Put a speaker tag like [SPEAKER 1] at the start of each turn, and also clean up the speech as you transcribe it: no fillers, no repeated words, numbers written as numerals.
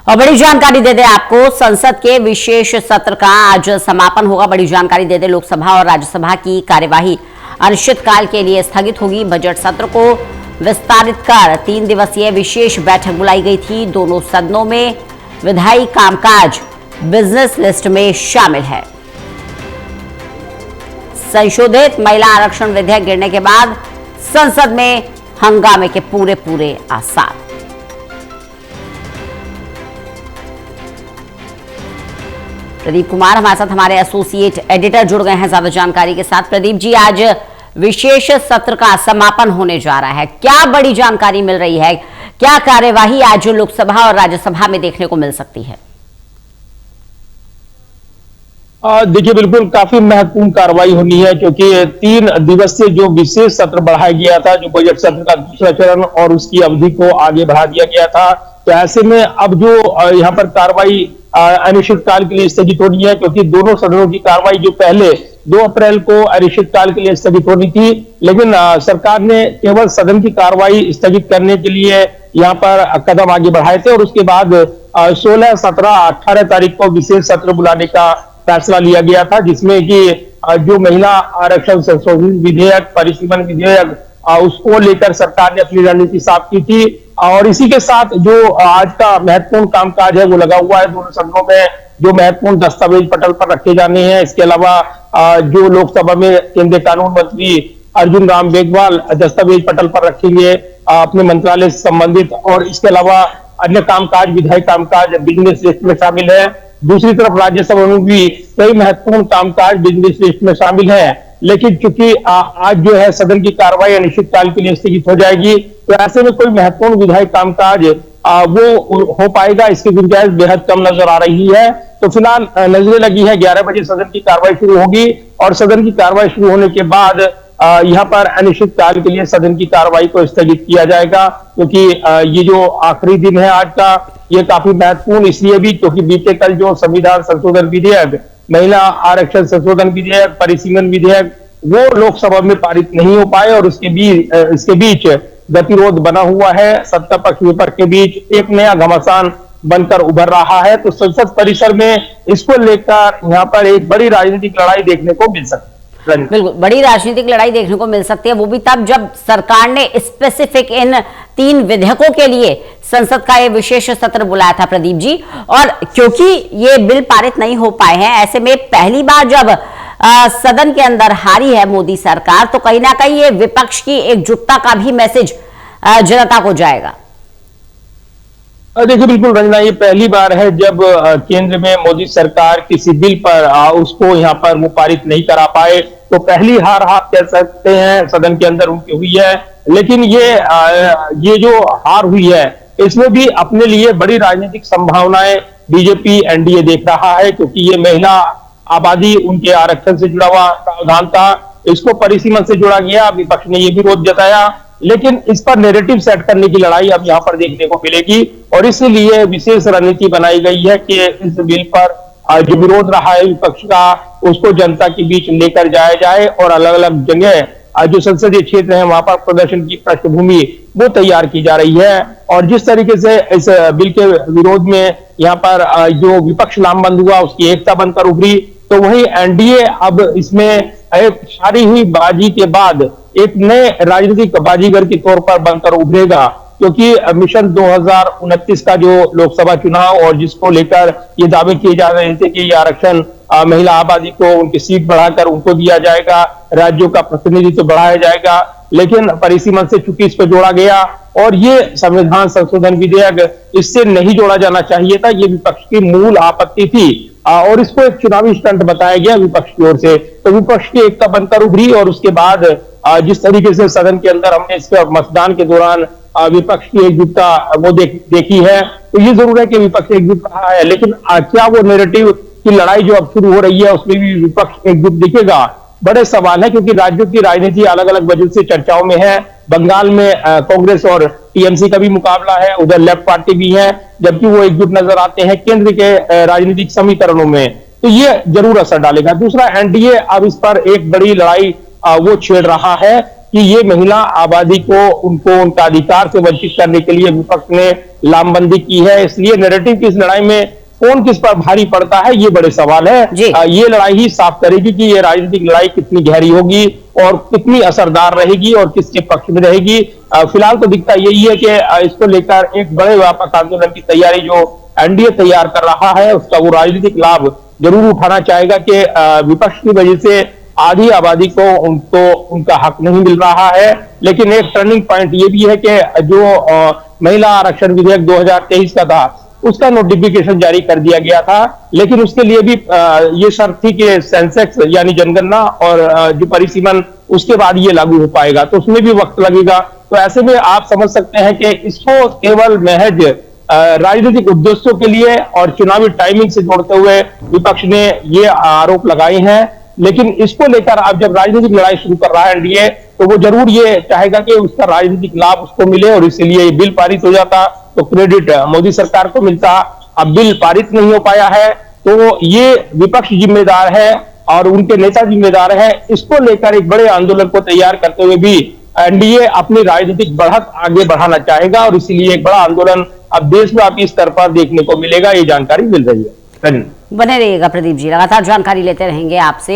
[SPEAKER 1] और बड़ी जानकारी दे दे आपको, संसद के विशेष सत्र का आज समापन होगा। बड़ी जानकारी दे दे, लोकसभा और राज्यसभा की कार्यवाही अनिश्चितकाल के लिए स्थगित होगी। बजट सत्र को विस्तारित कर 3 दिवसीय विशेष बैठक बुलाई गई थी। दोनों सदनों में विधायी कामकाज बिजनेस लिस्ट में शामिल है। संशोधित महिला आरक्षण विधेयक गिरने के बाद संसद में हंगामे के पूरे आसार। प्रदीप कुमार हमारे साथ, हमारे एसोसिएट एडिटर जुड़ गए हैं ज्यादा जानकारी के साथ। प्रदीप जी, आज विशेष सत्र का समापन होने जा रहा है, क्या बड़ी जानकारी मिल रही है? क्या कार्यवाही आज लोकसभा और राज्यसभा में देखने को मिल सकती है?
[SPEAKER 2] देखिए, बिल्कुल काफी महत्वपूर्ण कार्रवाई होनी है, क्योंकि 3 दिवसीय जो विशेष सत्र बढ़ाया गया था, जो बजट सत्र का दूसरा चरण, और उसकी अवधि को आगे बढ़ा दिया गया था। तो ऐसे में अब जो यहाँ पर कार्रवाई अनिश्चितकाल के लिए स्थगित होनी है, क्योंकि दोनों सदनों की कार्रवाई जो पहले 2 अप्रैल को अनिश्चितकाल के लिए स्थगित होनी थी, लेकिन सरकार ने केवल सदन की कार्रवाई स्थगित करने के लिए यहाँ पर कदम आगे बढ़ाए थे, और उसके बाद 16, 17, 18 तारीख को विशेष सत्र बुलाने का फैसला लिया गया था, जिसमें कि जो महिला आरक्षण संशोधन विधेयक, परिसीमन विधेयक, उसको लेकर सरकार ने अपनी रणनीति साफ की थी। और इसी के साथ जो आज का महत्वपूर्ण कामकाज है वो लगा हुआ है। दोनों सदनों में जो महत्वपूर्ण दस्तावेज पटल पर रखे जाने हैं, इसके अलावा जो लोकसभा में केंद्रीय कानून मंत्री अर्जुन राम मेघवाल दस्तावेज पटल पर रखेंगे अपने मंत्रालय से संबंधित, और इसके अलावा अन्य कामकाज, विधायी कामकाज बिजनेस लिस्ट में शामिल है। दूसरी तरफ राज्यसभा में भी कई महत्वपूर्ण कामकाज बिजनेस लिस्ट में शामिल है, लेकिन चूंकि आज जो है सदन की कार्रवाई अनिश्चितकाल के लिए स्थगित हो जाएगी, तो ऐसे में कोई महत्वपूर्ण विधायी कामकाज वो हो पाएगा, इसकी गुंजाइश बेहद कम नजर आ रही है। तो फिलहाल नजरें लगी है 11 बजे सदन की कार्रवाई शुरू होगी, और सदन की कार्रवाई शुरू होने के बाद यहाँ पर अनिश्चितकाल के लिए सदन की कार्रवाई को स्थगित किया जाएगा, क्योंकि ये जो आखिरी दिन है आज का, ये काफी महत्वपूर्ण इसलिए भी क्योंकि बीते कल जो संविधान संशोधन विधेयक, महिला आरक्षण संशोधन विधेयक, परिसीमन विधेयक, वो लोकसभा में पारित नहीं हो पाए, और इसके बीच गतिरोध बना हुआ है। सत्ता पक्ष विपक्ष के बीच एक नया घमासान बनकर उभर रहा है। तो संसद परिसर में इसको लेकर यहाँ पर एक बड़ी राजनीतिक लड़ाई देखने को मिल सकती है।
[SPEAKER 1] बिल्कुल, बड़ी राजनीतिक लड़ाई देखने को मिल सकती है, वो भी तब जब सरकार ने स्पेसिफिक इन 3 विधेयकों के लिए संसद का ये विशेष सत्र बुलाया था प्रदीप जी। और क्योंकि ये बिल पारित नहीं हो पाए हैं, ऐसे में पहली बार जब सदन के अंदर हारी है मोदी सरकार, तो कहीं ना कहीं ये विपक्ष की एकजुटता का भी मैसेज जनता को जाएगा।
[SPEAKER 2] देखिए, बिल्कुल रंजना, ये पहली बार है जब केंद्र में मोदी सरकार किसी बिल पर उसको यहाँ पर वो पारित नहीं करा पाए, तो पहली हार आप कह सकते हैं सदन के अंदर उनकी हुई है। लेकिन ये जो हार हुई है, इसमें भी अपने लिए बड़ी राजनीतिक संभावनाएं बीजेपी एनडीए देख रहा है, क्योंकि ये महिला आबादी, उनके आरक्षण से जुड़ा हुआ प्रावधान था, इसको परिसीमन से जोड़ा गया। विपक्ष ने यह विरोध जताया, लेकिन इस पर नैरेटिव सेट करने की लड़ाई अब यहाँ पर देखने को मिलेगी, और इसलिए विशेष रणनीति बनाई गई है कि इस बिल पर जो विरोध रहा है विपक्ष का, उसको जनता के बीच लेकर जाया जाए, और अलग अलग जगह जो संसदीय क्षेत्र है वहां पर प्रदर्शन की पृष्ठभूमि वो तैयार की जा रही है। और जिस तरीके से इस बिल के विरोध में यहाँ पर जो विपक्ष लामबंद हुआ, उसकी एकता बनकर उभरी, तो वही एनडीए अब इसमें एक हारी हुई बाजी के बाद एक नए राजनीतिक बाजीगर के तौर पर बनकर उभरेगा, क्योंकि मिशन 2029 का जो लोकसभा चुनाव, और जिसको लेकर ये दावे किए जा रहे थे कि ये आरक्षण महिला आबादी को उनकी सीट बढ़ाकर उनको दिया जाएगा, राज्यों का प्रतिनिधित्व बढ़ाया जाएगा, लेकिन परिसीमन से चूंकि इस पर जोड़ा गया, और ये संविधान संशोधन विधेयक इससे नहीं जोड़ा जाना चाहिए था, ये विपक्ष की मूल आपत्ति थी, और इसको एक चुनावी स्टंट बताया गया विपक्ष की ओर से। तो विपक्ष की एकता बनकर उभरी, और उसके बाद जिस तरीके से सदन के अंदर हमने इस मतदान के दौरान विपक्ष की एकजुटता वो देखी है, तो ये जरूर है कि विपक्ष एकजुट रहा है, लेकिन क्या वो नैरेटिव की लड़ाई जो अब शुरू हो रही है उसमें भी विपक्ष एकजुट दिखेगा? बड़े सवाल है, क्योंकि राज्यों की राजनीति अलग अलग वजह से चर्चाओं में है। बंगाल में कांग्रेस और टीएमसी का भी मुकाबला है, उधर लेफ्ट पार्टी भी है, जबकि वो एकजुट नजर आते हैं केंद्र के राजनीतिक समीकरणों में, तो ये जरूर असर डालेगा। दूसरा, एनडीए अब इस पर एक बड़ी लड़ाई वो छेड़ रहा है, कि ये महिला आबादी को उनको उनका अधिकार से वंचित करने के लिए विपक्ष ने लामबंदी की है। इसलिए नैरेटिव की इस लड़ाई में कौन किस पर भारी पड़ता है, ये बड़े सवाल है। ये लड़ाई ही साफ करेगी कि ये राजनीतिक लड़ाई कितनी गहरी होगी और कितनी असरदार रहेगी और किसके पक्ष में रहेगी। फिलहाल तो दिखता यही है कि इसको लेकर एक बड़े व्यापक आंदोलन की तैयारी जो एनडीए तैयार कर रहा है, उसका वो राजनीतिक लाभ जरूर उठाना चाहेगा कि विपक्ष की वजह से आधी आबादी को उनका हक नहीं मिल रहा है। लेकिन एक टर्निंग पॉइंट ये भी है कि जो महिला आरक्षण विधेयक 2023 का था, उसका नोटिफिकेशन जारी कर दिया गया था, लेकिन उसके लिए भी ये शर्त थी कि सेंसेक्स यानी जनगणना और जो परिसीमन उसके बाद ये लागू हो पाएगा, तो उसमें भी वक्त लगेगा। तो ऐसे में आप समझ सकते हैं कि इसको केवल महज राजनीतिक उद्देश्यों के लिए और चुनावी टाइमिंग से जोड़ते हुए विपक्ष ने ये आरोप लगाए हैं। लेकिन इसको लेकर अब जब राजनीतिक लड़ाई शुरू कर रहा है एनडीए, तो वो जरूर ये चाहेगा कि उसका राजनीतिक लाभ उसको मिले और इसीलिए ये बिल पारित हो जाता तो क्रेडिट मोदी सरकार को मिलता। अब बिल पारित नहीं हो पाया है तो ये विपक्ष जिम्मेदार है और उनके नेता जिम्मेदार है। इसको लेकर एक बड़े आंदोलन को तैयार करते हुए भी एनडीए अपनी राजनीतिक बढ़त आगे बढ़ाना चाहेगा और इसीलिए एक बड़ा आंदोलन अब देशव्यापी स्तर पर देखने को मिलेगा, ये जानकारी मिल रही है।
[SPEAKER 1] बने रहिएगा प्रदीप जी, लगातार जानकारी लेते रहेंगे आपसे।